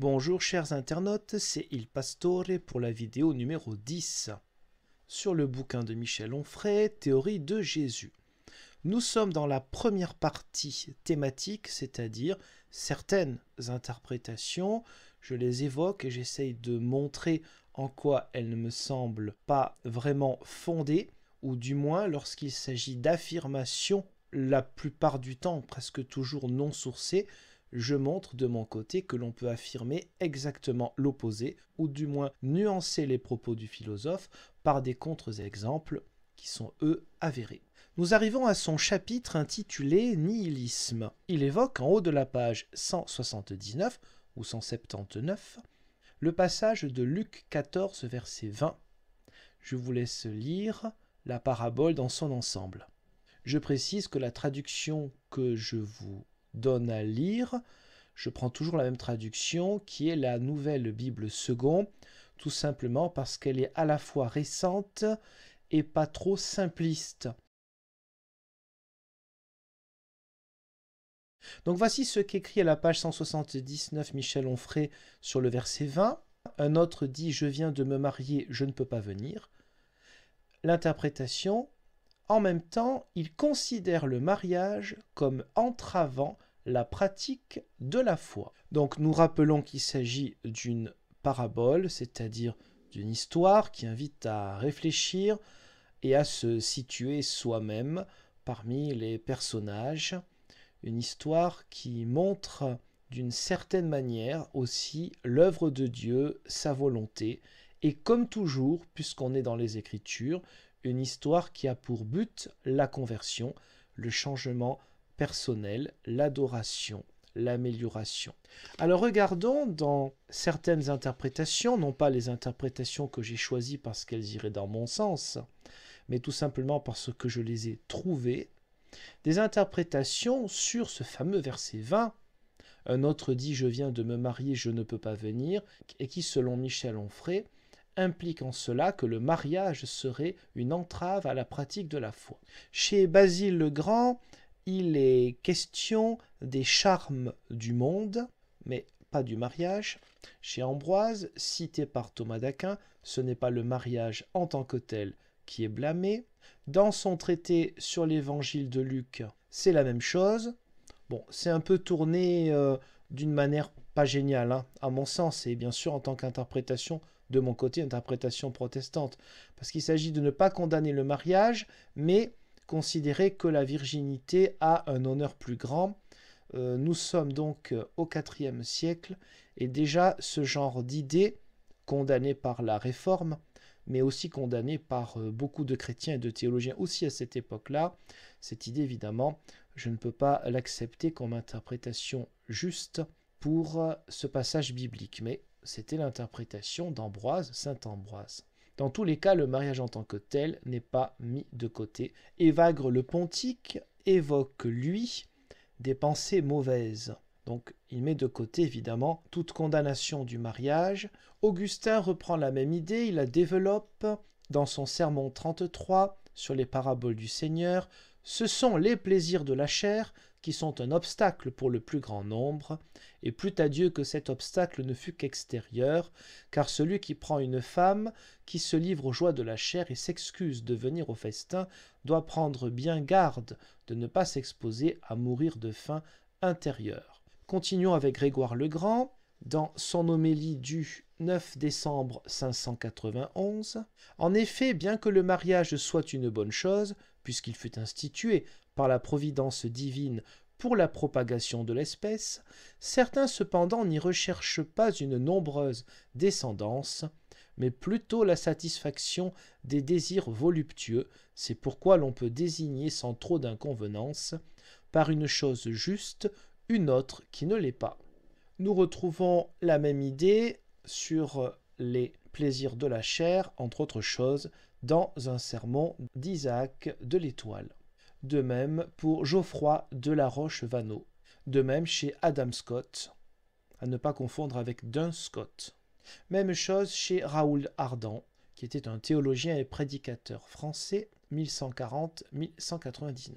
Bonjour chers internautes, c'est Il Pastore pour la vidéo numéro 10 sur le bouquin de Michel Onfray, Théorie de Jésus. Nous sommes dans la première partie thématique, c'est-à-dire certaines interprétations. Je les évoque et j'essaye de montrer en quoi elles ne me semblent pas vraiment fondées, ou du moins lorsqu'il s'agit d'affirmations, la plupart du temps presque toujours non sourcées, je montre de mon côté que l'on peut affirmer exactement l'opposé, ou du moins nuancer les propos du philosophe par des contre-exemples qui sont eux avérés. Nous arrivons à son chapitre intitulé Nihilisme. Il évoque en haut de la page 179 ou 179 le passage de Luc 14 verset 20. Je vous laisse lire la parabole dans son ensemble. Je précise que la traduction que je vous donne à lire, je prends toujours la même traduction qui est la Nouvelle Bible Second, tout simplement parce qu'elle est à la fois récente et pas trop simpliste. Donc voici ce qu'écrit à la page 179 Michel Onfray sur le verset 20. Un autre dit « Je viens de me marier, je ne peux pas venir ». L'interprétation, en même temps, il considère le mariage comme entravant la pratique de la foi. Donc nous rappelons qu'il s'agit d'une parabole, c'est-à-dire d'une histoire qui invite à réfléchir et à se situer soi-même parmi les personnages. Une histoire qui montre d'une certaine manière aussi l'œuvre de Dieu, sa volonté, et comme toujours, puisqu'on est dans les Écritures, une histoire qui a pour but la conversion, le changement personnel, l'adoration, l'amélioration. Alors regardons dans certaines interprétations, non pas les interprétations que j'ai choisies parce qu'elles iraient dans mon sens, mais tout simplement parce que je les ai trouvées, des interprétations sur ce fameux verset 20. Un autre dit « Je viens de me marier, je ne peux pas venir » et qui, selon Michel Onfray, implique en cela que le mariage serait une entrave à la pratique de la foi. Chez Basile le Grand, il est question des charmes du monde, mais pas du mariage. Chez Ambroise, cité par Thomas d'Aquin, ce n'est pas le mariage en tant que tel qui est blâmé. Dans son traité sur l'évangile de Luc, c'est la même chose. Bon, c'est un peu tourné d'une manière pas géniale, à mon sens, et bien sûr en tant qu'interprétation de mon côté, interprétation protestante, parce qu'il s'agit de ne pas condamner le mariage, mais considérer que la virginité a un honneur plus grand. Nous sommes donc au IVe siècle, et déjà ce genre d'idée, condamnée par la Réforme, mais aussi condamnée par beaucoup de chrétiens et de théologiens aussi à cette époque-là, cette idée évidemment, je ne peux pas l'accepter comme interprétation juste pour ce passage biblique, mais c'était l'interprétation d'Ambroise, saint Ambroise. Dans tous les cas, le mariage en tant que tel n'est pas mis de côté. Évagre le Pontique évoque, lui, des pensées mauvaises. Donc il met de côté évidemment toute condamnation du mariage. Augustin reprend la même idée, il la développe dans son sermon 33 sur les paraboles du Seigneur. Ce sont les plaisirs de la chair qui sont un obstacle pour le plus grand nombre, et plût à Dieu que cet obstacle ne fût qu'extérieur, car celui qui prend une femme, qui se livre aux joies de la chair et s'excuse de venir au festin, doit prendre bien garde de ne pas s'exposer à mourir de faim intérieure. Continuons avec Grégoire le Grand, dans son homélie du 9 décembre 591. En effet, bien que le mariage soit une bonne chose, puisqu'il fut institué par la providence divine pour la propagation de l'espèce, certains cependant n'y recherchent pas une nombreuse descendance, mais plutôt la satisfaction des désirs voluptueux. C'est pourquoi l'on peut désigner sans trop d'inconvenance, par une chose juste, une autre qui ne l'est pas. Nous retrouvons la même idée sur les plaisirs de la chair, entre autres choses, dans un sermon d'Isaac de l'Étoile. De même pour Geoffroy de la Roche-Vanneau. De même chez Adam Scott, à ne pas confondre avec Dun Scott. Même chose chez Raoul Ardan, qui était un théologien et prédicateur français, 1140-1199.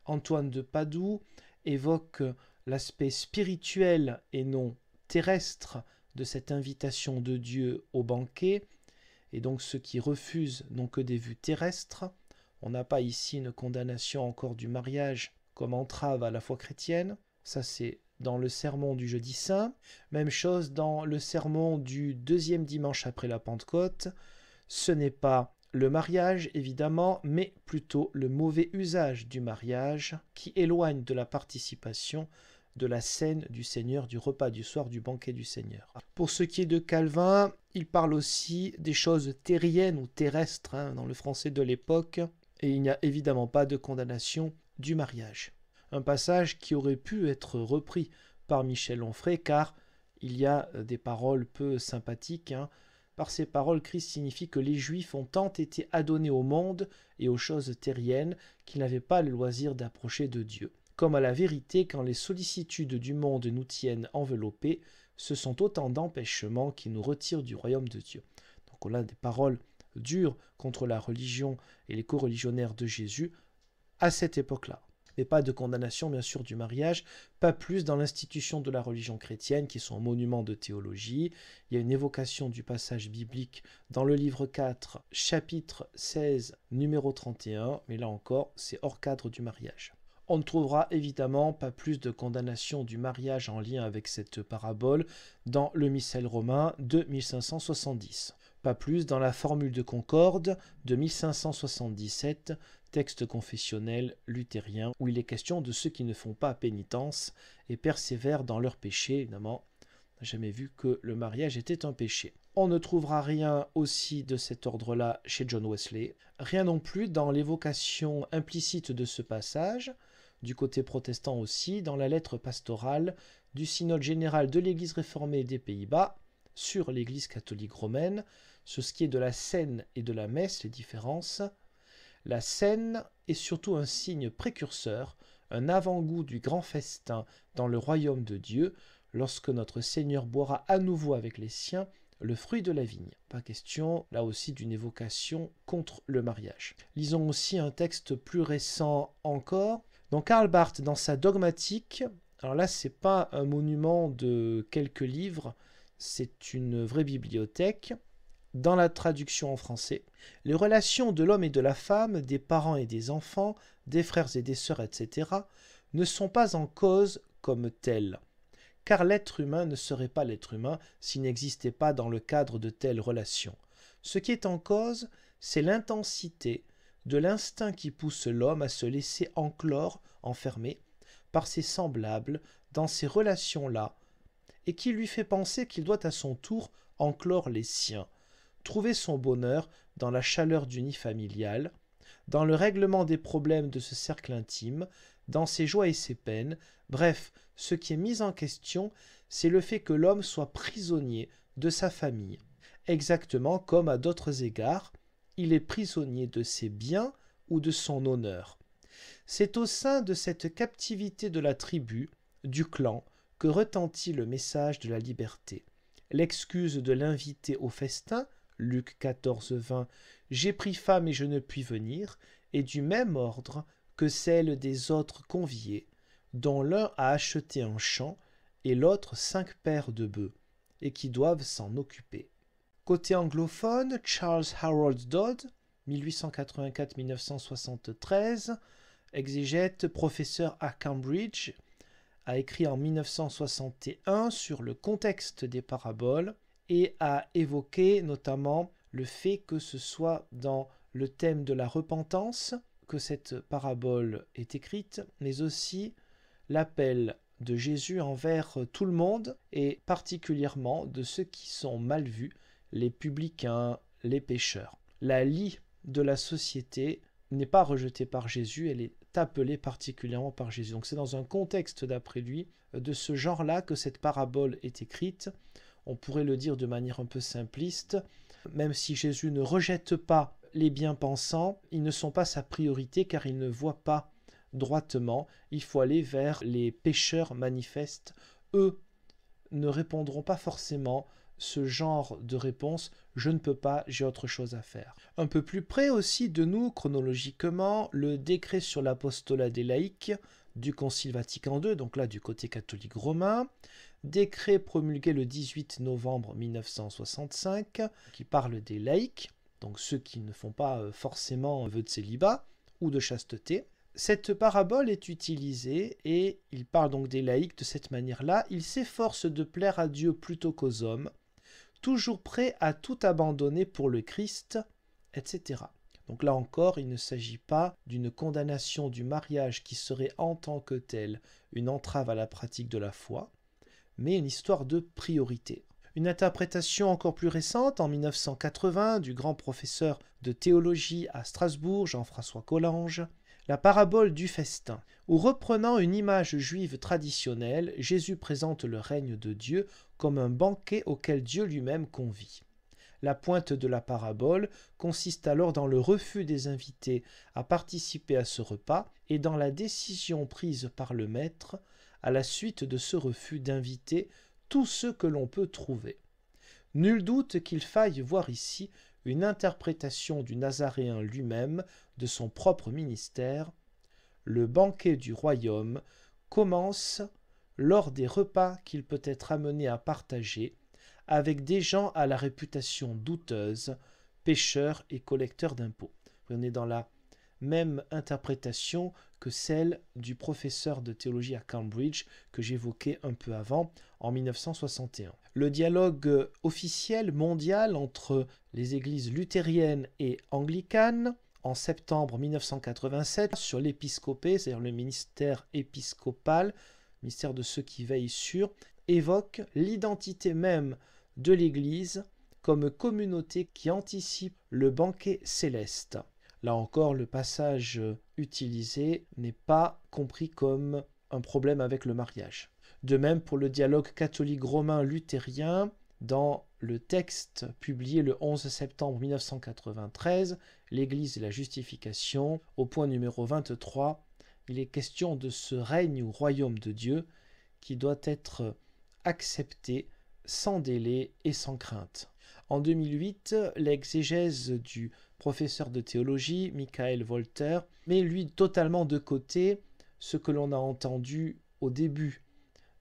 Antoine de Padoue évoque l'aspect spirituel et non terrestre de cette invitation de Dieu au banquet, et donc ceux qui refusent n'ont que des vues terrestres. On n'a pas ici une condamnation encore du mariage comme entrave à la foi chrétienne. Ça, c'est dans le sermon du jeudi saint. Même chose dans le sermon du deuxième dimanche après la Pentecôte. Ce n'est pas le mariage, évidemment, mais plutôt le mauvais usage du mariage qui éloigne de la participation de la scène du Seigneur, du repas du soir, du banquet du Seigneur. Pour ce qui est de Calvin, il parle aussi des choses terriennes ou terrestres dans le français de l'époque, et il n'y a évidemment pas de condamnation du mariage. Un passage qui aurait pu être repris par Michel Onfray, car il y a des paroles peu sympathiques. Par ces paroles, Christ signifie que les Juifs ont tant été adonnés au monde et aux choses terriennes qu'ils n'avaient pas le loisir d'approcher de Dieu. Comme à la vérité, quand les sollicitudes du monde nous tiennent enveloppés, ce sont autant d'empêchements qui nous retirent du royaume de Dieu. Donc on a des paroles dures contre la religion et les coreligionnaires de Jésus à cette époque-là. Mais pas de condamnation, bien sûr, du mariage, pas plus dans l'institution de la religion chrétienne, qui sont monuments de théologie. Il y a une évocation du passage biblique dans le livre 4, chapitre 16, numéro 31, mais là encore, c'est hors cadre du mariage. On ne trouvera évidemment pas plus de condamnation du mariage en lien avec cette parabole dans le missel romain de 1570. Pas plus dans la formule de concorde de 1577, texte confessionnel luthérien, où il est question de ceux qui ne font pas pénitence et persévèrent dans leur péché. Évidemment, on n'a jamais vu que le mariage était un péché. On ne trouvera rien aussi de cet ordre-là chez John Wesley, rien non plus dans l'évocation implicite de ce passage, du côté protestant aussi, dans la lettre pastorale du synode général de l'Église réformée des Pays-Bas sur l'Église catholique romaine, sur ce qui est de la scène et de la messe, les différences. La scène est surtout un signe précurseur, un avant-goût du grand festin dans le royaume de Dieu, lorsque notre Seigneur boira à nouveau avec les siens le fruit de la vigne. Pas question, là aussi, d'une évocation contre le mariage. Lisons aussi un texte plus récent encore. Donc Karl Barth, dans sa dogmatique, alors là, c'est pas un monument de quelques livres, c'est une vraie bibliothèque. Dans la traduction en français, les relations de l'homme et de la femme, des parents et des enfants, des frères et des sœurs, etc., ne sont pas en cause comme telles, car l'être humain ne serait pas l'être humain s'il n'existait pas dans le cadre de telles relations. Ce qui est en cause, c'est l'intensité de l'instinct qui pousse l'homme à se laisser enclore, enfermer, par ses semblables dans ces relations-là, et qui lui fait penser qu'il doit à son tour enclore les siens, trouver son bonheur dans la chaleur du nid familial, dans le règlement des problèmes de ce cercle intime, dans ses joies et ses peines. Bref, ce qui est mis en question, c'est le fait que l'homme soit prisonnier de sa famille, exactement comme à d'autres égards, il est prisonnier de ses biens ou de son honneur. C'est au sein de cette captivité de la tribu, du clan, que retentit le message de la liberté. L'excuse de l'invité au festin, Luc 14, 20, « J'ai pris femme et je ne puis venir », est du même ordre que celle des autres conviés, dont l'un a acheté un champ et l'autre 5 paires de bœufs, et qui doivent s'en occuper. Côté anglophone, Charles Harold Dodd, 1884-1973, exégète, professeur à Cambridge, a écrit en 1961 sur le contexte des paraboles et a évoqué notamment le fait que ce soit dans le thème de la repentance que cette parabole est écrite, mais aussi l'appel de Jésus envers tout le monde et particulièrement de ceux qui sont mal vus, les publicains, les pécheurs. La lie de la société n'est pas rejetée par Jésus, elle est appelée particulièrement par Jésus. Donc c'est dans un contexte, d'après lui, de ce genre-là que cette parabole est écrite. On pourrait le dire de manière un peu simpliste, même si Jésus ne rejette pas les bien-pensants, ils ne sont pas sa priorité car il ne voit pas droitement. Il faut aller vers les pécheurs manifestes. Eux ne répondront pas forcément ce genre de réponse, je ne peux pas, j'ai autre chose à faire. Un peu plus près aussi de nous, chronologiquement, le décret sur l'apostolat des laïcs du Concile Vatican II, donc là du côté catholique romain, décret promulgué le 18 novembre 1965 qui parle des laïcs, donc ceux qui ne font pas forcément vœu de célibat ou de chasteté. Cette parabole est utilisée et il parle donc des laïcs de cette manière-là. Il s'efforce de plaire à Dieu plutôt qu'aux hommes, toujours prêt à tout abandonner pour le Christ, etc. Donc là encore, il ne s'agit pas d'une condamnation du mariage qui serait en tant que telle une entrave à la pratique de la foi, mais une histoire de priorité. Une interprétation encore plus récente, en 1980, du grand professeur de théologie à Strasbourg, Jean-François Collange, la parabole du festin, où reprenant une image juive traditionnelle, Jésus présente le règne de Dieu comme un banquet auquel Dieu lui-même convie. La pointe de la parabole consiste alors dans le refus des invités à participer à ce repas et dans la décision prise par le maître, à la suite de ce refus, d'inviter tous ceux que l'on peut trouver. Nul doute qu'il faille voir ici une interprétation du Nazaréen lui-même de son propre ministère. Le banquet du royaume commence lors des repas qu'il peut être amené à partager avec des gens à la réputation douteuse, pêcheurs et collecteurs d'impôts. On est dans la même interprétation que celle du professeur de théologie à Cambridge que j'évoquais un peu avant, en 1961. Le dialogue officiel mondial entre les églises luthériennes et anglicanes, en septembre 1987, sur l'épiscopé, c'est-à-dire le ministère épiscopal, ministère de ceux qui veillent sur, évoque l'identité même de l'Église comme communauté qui anticipe le banquet céleste. Là encore, le passage utilisé n'est pas compris comme un problème avec le mariage. De même pour le dialogue catholique romain luthérien, dans le texte publié le 11 septembre 1993, l'Église et la justification, au point numéro 23, il est question de ce règne ou royaume de Dieu qui doit être accepté sans délai et sans crainte. En 2008, l'exégèse du professeur de théologie, Michael Wolter, met lui totalement de côté ce que l'on a entendu au début,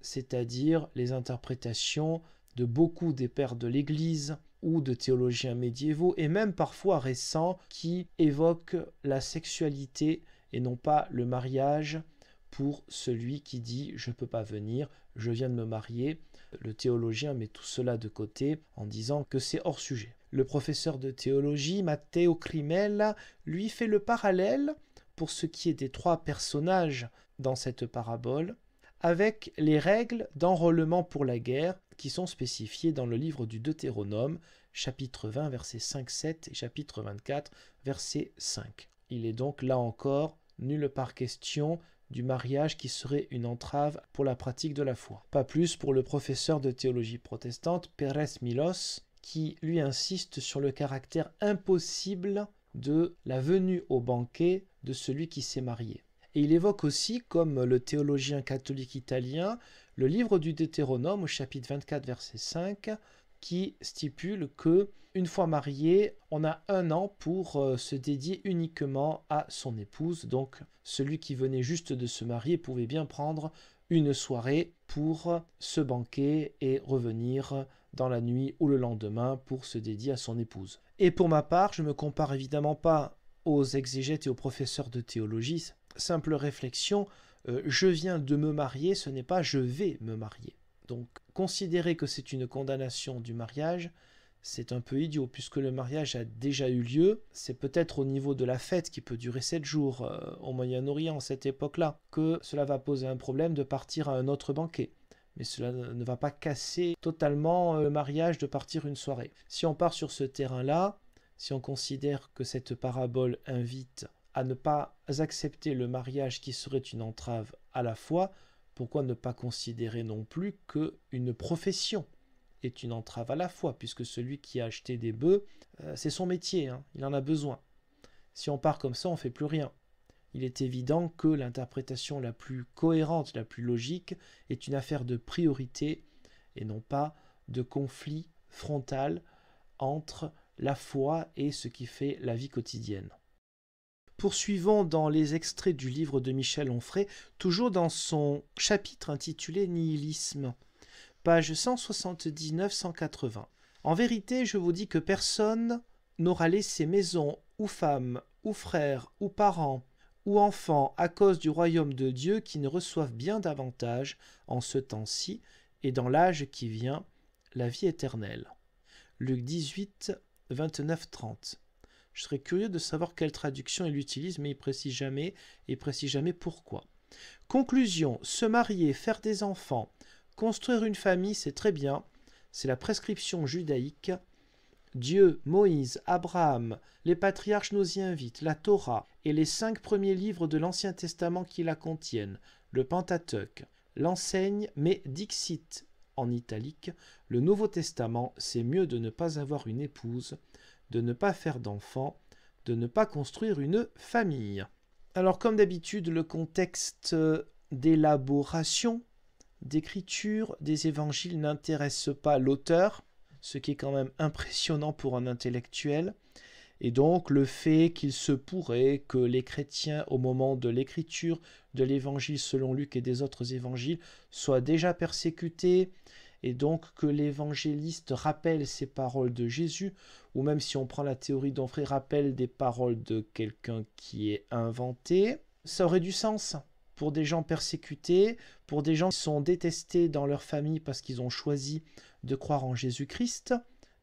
c'est-à-dire les interprétations de beaucoup des pères de l'Église ou de théologiens médiévaux et même parfois récents qui évoquent la sexualité et non pas le mariage pour celui qui dit « je ne peux pas venir, je viens de me marier ». Le théologien met tout cela de côté en disant que c'est hors sujet. Le professeur de théologie, Matteo Crimella, lui fait le parallèle, pour ce qui est des trois personnages dans cette parabole, avec les règles d'enrôlement pour la guerre qui sont spécifiées dans le livre du Deutéronome, chapitre 20, versets 5-7 et chapitre 24, verset 5. Il est donc là encore nulle part question du mariage qui serait une entrave pour la pratique de la foi. Pas plus pour le professeur de théologie protestante, Pérez Milos, qui lui insiste sur le caractère impossible de la venue au banquet de celui qui s'est marié. Et il évoque aussi, comme le théologien catholique italien, le livre du Deutéronome au chapitre 24, verset 5, qui stipule que, une fois marié, on a 1 an pour se dédier uniquement à son épouse. Donc, celui qui venait juste de se marier pouvait bien prendre une soirée pour ce banquet et revenir dans la nuit ou le lendemain pour se dédier à son épouse. Et pour ma part, je ne me compare évidemment pas aux exégètes et aux professeurs de théologie. Simple réflexion, je viens de me marier, ce n'est pas je vais me marier. Donc, considérer que c'est une condamnation du mariage, c'est un peu idiot, puisque le mariage a déjà eu lieu. C'est peut-être au niveau de la fête qui peut durer 7 jours au Moyen-Orient, à cette époque-là, que cela va poser un problème de partir à un autre banquet. Mais cela ne va pas casser totalement le mariage de partir une soirée. Si on part sur ce terrain-là, si on considère que cette parabole invite à ne pas accepter le mariage qui serait une entrave à la foi, pourquoi ne pas considérer non plus qu'une profession est une entrave à la foi, puisque celui qui a acheté des bœufs, c'est son métier, hein, il en a besoin. Si on part comme ça, on ne fait plus rien. Il est évident que l'interprétation la plus cohérente, la plus logique, est une affaire de priorité et non pas de conflit frontal entre la foi et ce qui fait la vie quotidienne. Poursuivons dans les extraits du livre de Michel Onfray, toujours dans son chapitre intitulé « Nihilisme ». page 179-180. En vérité, je vous dis que personne n'aura laissé maison, ou femme, ou frère, ou parents, ou enfants, à cause du royaume de Dieu, qui ne reçoivent bien davantage en ce temps-ci, et dans l'âge qui vient, la vie éternelle. Luc 18, 29-30. Je serais curieux de savoir quelle traduction il utilise, mais il précise jamais pourquoi. Conclusion, se marier, faire des enfants, construire une famille, c'est très bien, c'est la prescription judaïque. Dieu, Moïse, Abraham, les patriarches nous y invitent, la Torah et les 5 premiers livres de l'Ancien Testament qui la contiennent, le Pentateuque, l'enseigne, mais dixit en italique, le Nouveau Testament, c'est mieux de ne pas avoir une épouse, de ne pas faire d'enfants, de ne pas construire une famille. Alors comme d'habitude, le contexte d'élaboration, d'écriture des évangiles n'intéresse pas l'auteur, ce qui est quand même impressionnant pour un intellectuel, et donc le fait qu'il se pourrait que les chrétiens, au moment de l'écriture de l'évangile selon Luc et des autres évangiles, soient déjà persécutés, et donc que l'évangéliste rappelle ces paroles de Jésus, ou même si on prend la théorie d'Onfrey, rappelle des paroles de quelqu'un qui est inventé, ça aurait du sens pour des gens persécutés, pour des gens qui sont détestés dans leur famille parce qu'ils ont choisi de croire en Jésus-Christ.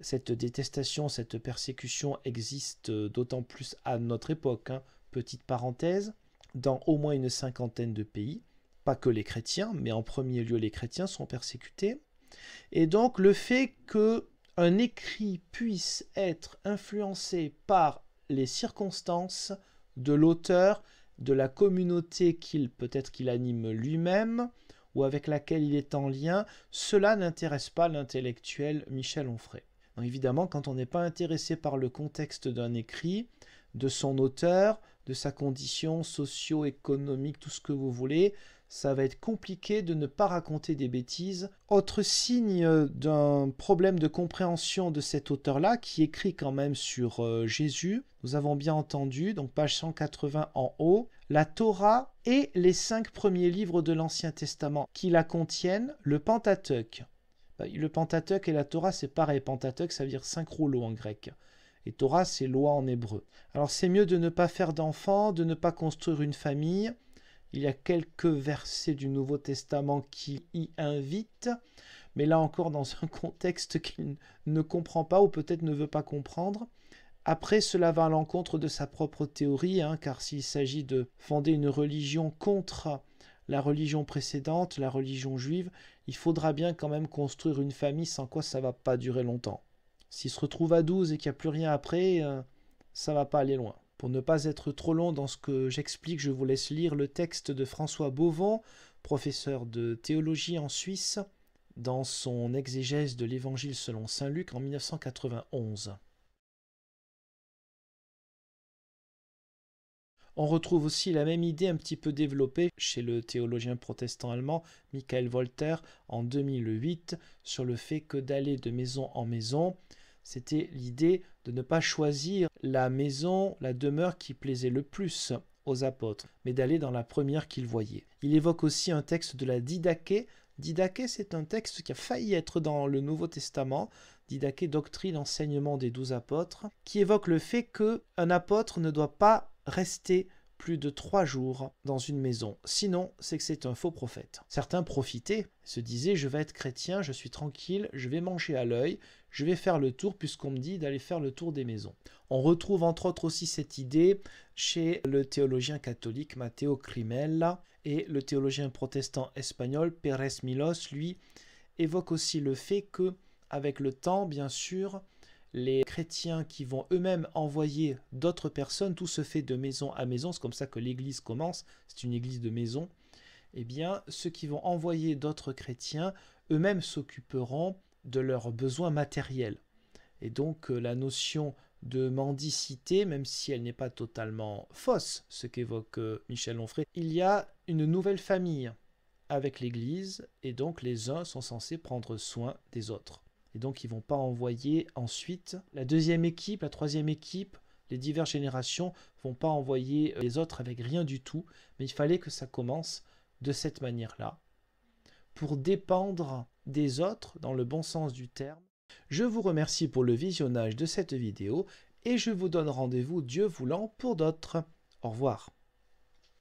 Cette détestation, cette persécution existe d'autant plus à notre époque, hein, petite parenthèse, dans au moins une 50aine de pays. Pas que les chrétiens, mais en premier lieu les chrétiens sont persécutés. Et donc le fait qu'un écrit puisse être influencé par les circonstances de l'auteur, de la communauté peut-être qu'il anime lui-même, ou avec laquelle il est en lien, cela n'intéresse pas l'intellectuel Michel Onfray. Donc évidemment, quand on n'est pas intéressé par le contexte d'un écrit, de son auteur, de sa condition socio-économique, tout ce que vous voulez, ça va être compliqué de ne pas raconter des bêtises. Autre signe d'un problème de compréhension de cet auteur-là, qui écrit quand même sur Jésus, nous avons bien entendu, donc page 180 en haut, la Torah et les 5 premiers livres de l'Ancien Testament qui la contiennent, le Pentateuque. Le Pentateuque et la Torah, c'est pareil. Pentateuque, ça veut dire 5 rouleaux en grec. Et Torah, c'est loi en hébreu. Alors c'est mieux de ne pas faire d'enfants, de ne pas construire une famille. Il y a quelques versets du Nouveau Testament qui y invitent, mais là encore dans un contexte qu'il ne comprend pas ou peut-être ne veut pas comprendre. Après, cela va à l'encontre de sa propre théorie, hein, car s'il s'agit de fonder une religion contre la religion précédente, la religion juive, il faudra bien quand même construire une famille, sans quoi ça ne va pas durer longtemps. S'il se retrouve à 12 et qu'il n'y a plus rien après, ça ne va pas aller loin. Pour ne pas être trop long dans ce que j'explique, je vous laisse lire le texte de François Beauvon, professeur de théologie en Suisse, dans son exégèse de l'Évangile selon saint Luc en 1991. On retrouve aussi la même idée un petit peu développée chez le théologien protestant allemand Michael Wolter en 2008 sur le fait que d'aller de maison en maison, c'était l'idée de ne pas choisir la maison, la demeure qui plaisait le plus aux apôtres, mais d'aller dans la première qu'ils voyaient. Il évoque aussi un texte de la Didaché. Didaché, c'est un texte qui a failli être dans le Nouveau Testament. Didaché, doctrine, enseignement des 12 apôtres, qui évoque le fait qu'un apôtre ne doit pas rester plus de 3 jours dans une maison. Sinon, c'est que c'est un faux prophète. Certains profitaient, se disaient, je vais être chrétien, je suis tranquille, je vais manger à l'œil, je vais faire le tour puisqu'on me dit d'aller faire le tour des maisons. On retrouve entre autres aussi cette idée chez le théologien catholique Matteo Crimella et le théologien protestant espagnol Pérez Milos, lui, évoque aussi le fait que, avec le temps, bien sûr, les chrétiens qui vont eux-mêmes envoyer d'autres personnes, tout se fait de maison à maison, c'est comme ça que l'église commence, c'est une église de maison, eh bien, ceux qui vont envoyer d'autres chrétiens, eux-mêmes s'occuperont de leurs besoins matériels. Et donc, la notion de mendicité, même si elle n'est pas totalement fausse, ce qu'évoque Michel Onfray, il y a une nouvelle famille avec l'église, et donc les uns sont censés prendre soin des autres. Et donc, ils ne vont pas envoyer ensuite la deuxième équipe, la troisième équipe, les diverses générations ne vont pas envoyer les autres avec rien du tout. Mais il fallait que ça commence de cette manière-là, pour dépendre des autres dans le bon sens du terme. Je vous remercie pour le visionnage de cette vidéo et je vous donne rendez-vous Dieu voulant pour d'autres. Au revoir.